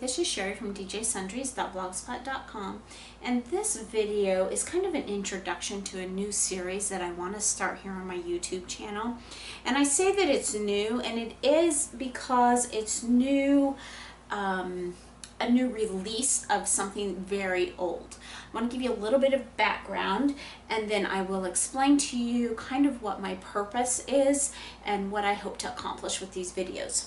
this is Cheri from djsundries.blogspot.com, and this video is kind of an introduction to a new series that I want to start here on my YouTube channel. And I say that it's new, and it is because it's new, a new release of something very old. I want to give you a little bit of background, and then I will explain to you kind of what my purpose is and what I hope to accomplish with these videos.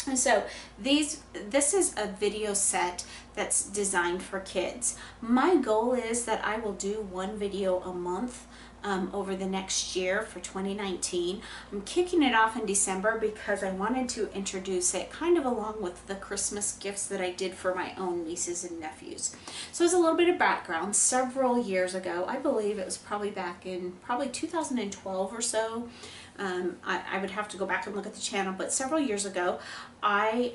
And so this is a video set that's designed for kids. My goal is that I will do one video a month over the next year for 2019. I'm kicking it off in December because I wanted to introduce it kind of along with the Christmas gifts that I did for my own nieces and nephews. So as a little bit of background, several years ago, I believe it was probably back in 2012 or so, I would have to go back and look at the channel, but several years ago I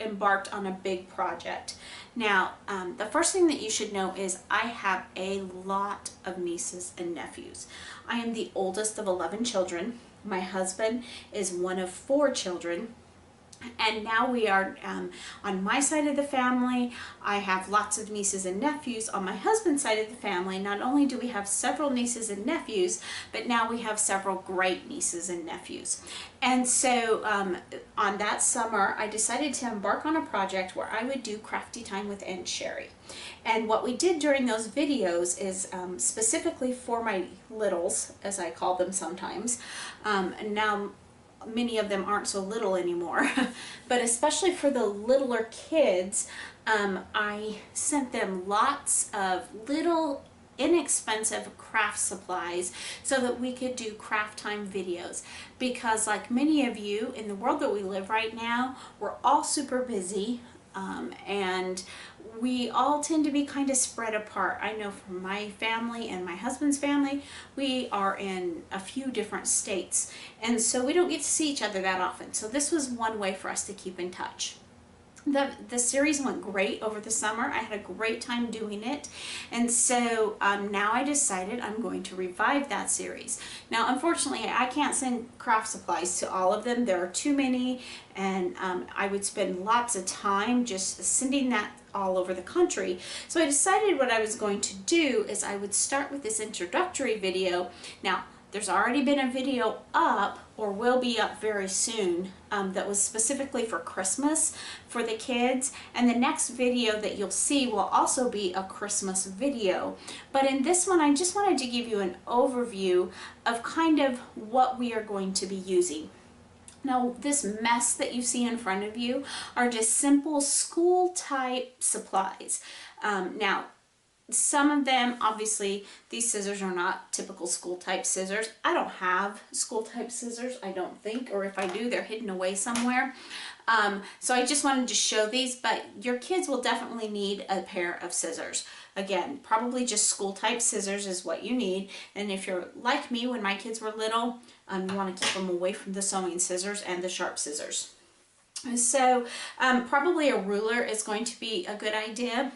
embarked on a big project. Now, the first thing that you should know is I have a lot of nieces and nephews. I am the oldest of 11 children. My husband is one of 4 children. And now we are, on my side of the family, I have lots of nieces and nephews. On my husband's side of the family, not only do we have several nieces and nephews, but now we have several great nieces and nephews. And so on that summer, I decided to embark on a project where I would do crafty time with Aunt Cheri. And what we did during those videos is specifically for my littles, as I call them sometimes, and now many of them aren't so little anymore, but especially for the littler kids, I sent them lots of little inexpensive craft supplies so that we could do craft time videos, because like many of you in the world that we live right now, we're all super busy, and we all tend to be kind of spread apart. I know from my family and my husband's family, we are in a few different states, and so we don't get to see each other that often. So this was one way for us to keep in touch. The series went great over the summer. I had a great time doing it, and so now I decided I'm going to revive that series. Now unfortunately I can't send craft supplies to all of them. There are too many, and I would spend lots of time just sending that all over the country. So I decided what I was going to do is I would start with this introductory video. Now there's already been a video up, or will be up very soon, that was specifically for Christmas for the kids, and the next video that you'll see will also be a Christmas video. But in this one I just wanted to give you an overview of kind of what we are going to be using. Now this mess that you see in front of you are just simple school type supplies. Now some of them, obviously these scissors are not typical school type scissors. I don't have school type scissors, I don't think, or if I do, they're hidden away somewhere. So I just wanted to show these, but your kids will definitely need a pair of scissors. Again, probably just school type scissors is what you need. And if you're like me, when my kids were little, you want to keep them away from the sewing scissors and the sharp scissors. So probably a ruler is going to be a good idea.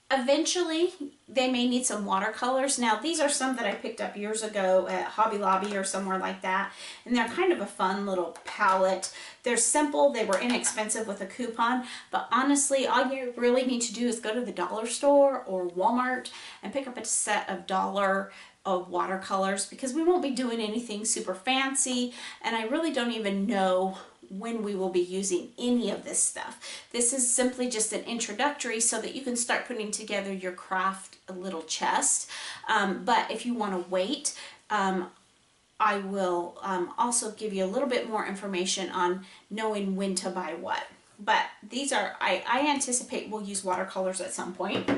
Eventually, they may need some watercolors. Now, these are some that I picked up years ago at Hobby Lobby or somewhere like that, and they're kind of a fun little palette. They're simple, they were inexpensive with a coupon, but honestly, all you really need to do is go to the dollar store or Walmart and pick up a set of $1 of watercolors, because we won't be doing anything super fancy, and I really don't even know when we will be using any of this stuff. This is simply just an introductory so that you can start putting together your craft little chest. But if you want to wait, I will also give you a little bit more information on knowing when to buy what. But these are, I anticipate we'll use watercolors at some point.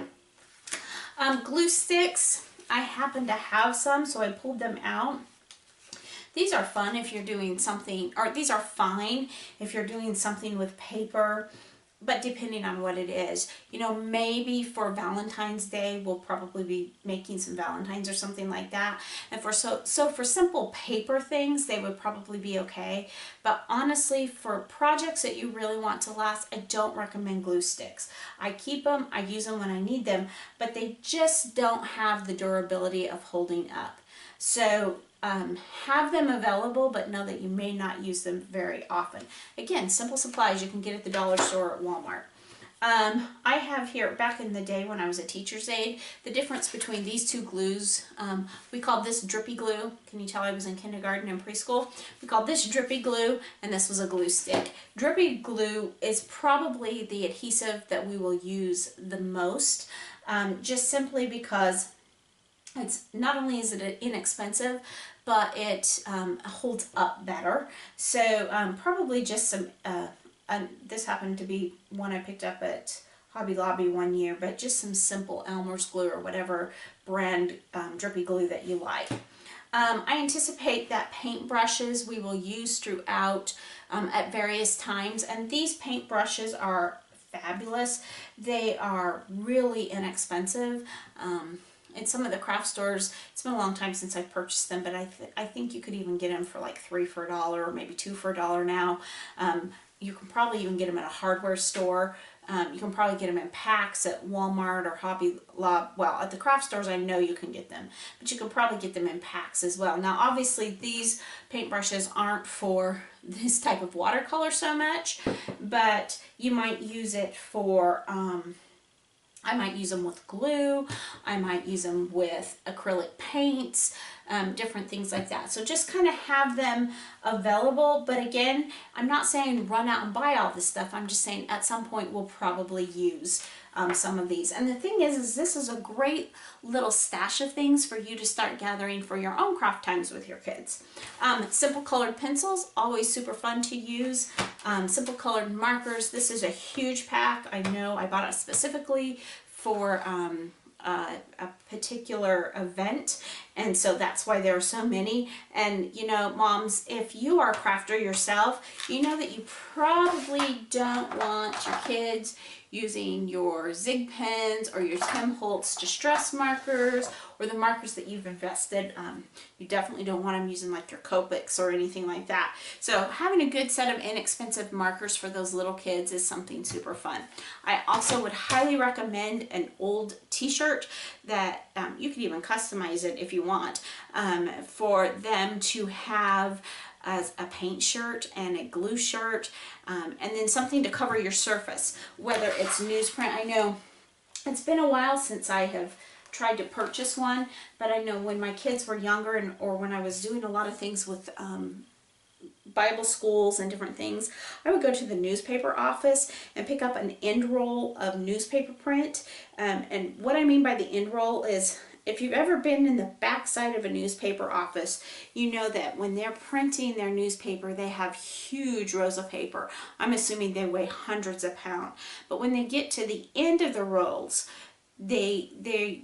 Glue sticks, I happen to have some, so I pulled them out. These are fun if you're doing something, or these are fine if you're doing something with paper, but depending on what it is. You know, maybe for Valentine's Day, we'll probably be making some Valentines or something like that. And for so for simple paper things, they would probably be okay. But honestly, for projects that you really want to last, I don't recommend glue sticks. I keep them, I use them when I need them, but they just don't have the durability of holding up. So have them available, but know that you may not use them very often. Again, simple supplies you can get at the dollar store or at Walmart. I have here, back in the day when I was a teacher's aide, the difference between these two glues, we called this drippy glue. Can you tell I was in kindergarten and preschool? We called this drippy glue, and this was a glue stick. Drippy glue is probably the adhesive that we will use the most, just simply because it's not only is it inexpensive, but it holds up better. So probably just some, and this happened to be one I picked up at Hobby Lobby one year, but just some simple Elmer's glue or whatever brand drippy glue that you like. I anticipate that paint brushes we will use throughout at various times, and these paint brushes are fabulous. They are really inexpensive. In some of the craft stores, it's been a long time since I've purchased them, but I think you could even get them for like 3 for $1 or maybe 2 for $1 now. You can probably even get them at a hardware store. You can probably get them in packs at Walmart or Hobby Lobby. Well, at the craft stores I know you can get them, but you can probably get them in packs as well. Now obviously these paintbrushes aren't for this type of watercolor so much, but you might use it for I might use them with glue, I might use them with acrylic paints, different things like that. So just kind of have them available. But again, I'm not saying run out and buy all this stuff. I'm just saying at some point we'll probably use some of these. And the thing is this is a great little stash of things for you to start gathering for your own craft times with your kids. Simple colored pencils, always super fun to use. Simple colored markers, this is a huge pack. I know I bought it specifically for a particular event, and so that's why there are so many. And you know, moms, if you are a crafter yourself, you know that you probably don't want your kids using your Zig pens or your Tim Holtz distress markers or the markers that you've invested. You definitely don't want them using like your Copics or anything like that. So having a good set of inexpensive markers for those little kids is something super fun. I also would highly recommend an old t-shirt that you could even customize it if you want, for them to have as a paint shirt and a glue shirt, and then something to cover your surface, whether it's newsprint. I know it's been a while since I have tried to purchase one, but I know when my kids were younger or when I was doing a lot of things with Bible schools and different things, I would go to the newspaper office and pick up an end roll of newspaper print. And what I mean by the end roll is, if you've ever been in the back side of a newspaper office, you know that when they're printing their newspaper, they have huge rolls of paper. I'm assuming they weigh hundreds of pounds. But when they get to the end of the rolls, they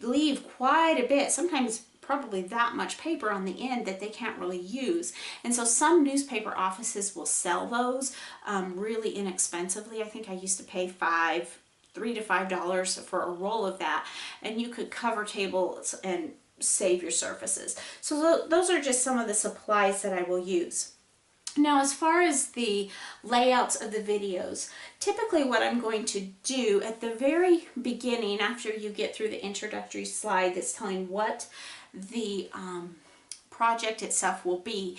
leave quite a bit, sometimes probably that much paper on the end that they can't really use. And so some newspaper offices will sell those really inexpensively. I think I used to pay $3 to $5 for a roll of that, and you could cover tables and save your surfaces. So those are just some of the supplies that I will use. Now, as far as the layouts of the videos, typically what I'm going to do at the very beginning, after you get through the introductory slide that's telling what the project itself will be,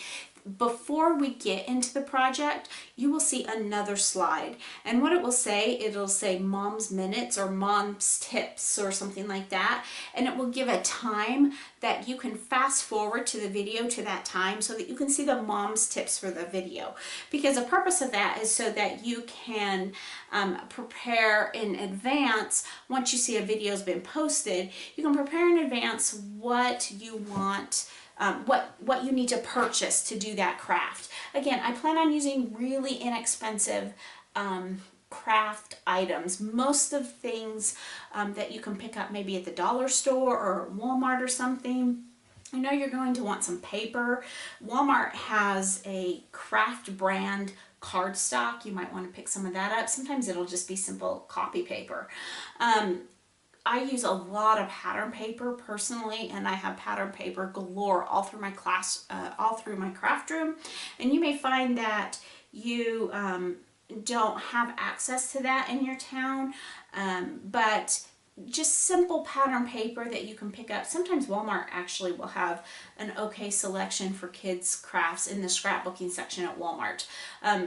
before we get into the project, you will see another slide. And what it will say, it'll say Mom's Minutes or Mom's Tips or something like that. And it will give a time that you can fast forward to the video to that time so that you can see the Mom's Tips for the video. Because the purpose of that is so that you can prepare in advance. Once you see a video's been posted, you can prepare in advance what you want, what you need to purchase to do that craft. Again, I plan on using really inexpensive craft items. Most of things that you can pick up maybe at the dollar store or Walmart or something. I know you're going to want some paper. Walmart has a craft brand cardstock. You might want to pick some of that up. Sometimes it'll just be simple copy paper. I use a lot of pattern paper personally, and I have pattern paper galore all through my class, all through my craft room. And you may find that you don't have access to that in your town, but just simple pattern paper that you can pick up. Sometimes Walmart actually will have an okay selection for kids crafts in the scrapbooking section at Walmart.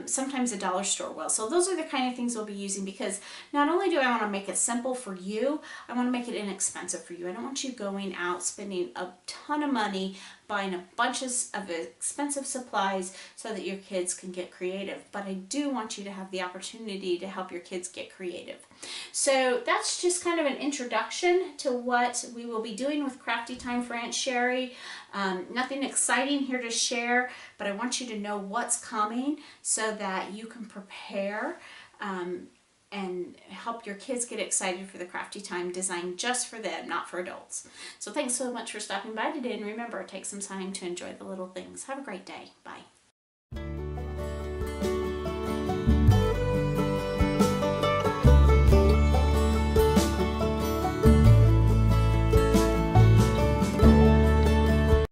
Sometimes a dollar store will. So those are the kind of things we'll be using, because not only do I want to make it simple for you, I want to make it inexpensive for you. I don't want you going out spending a ton of money buying a bunch of expensive supplies so that your kids can get creative. But I do want you to have the opportunity to help your kids get creative. So that's just kind of an introduction to what we will be doing with Crafty Time for Aunt Cheri. Nothing exciting here to share, but I want you to know what's coming so that you can prepare and help your kids get excited for the Crafty Time designed just for them, not for adults. So thanks so much for stopping by today, and remember, take some time to enjoy the little things. Have a great day. Bye.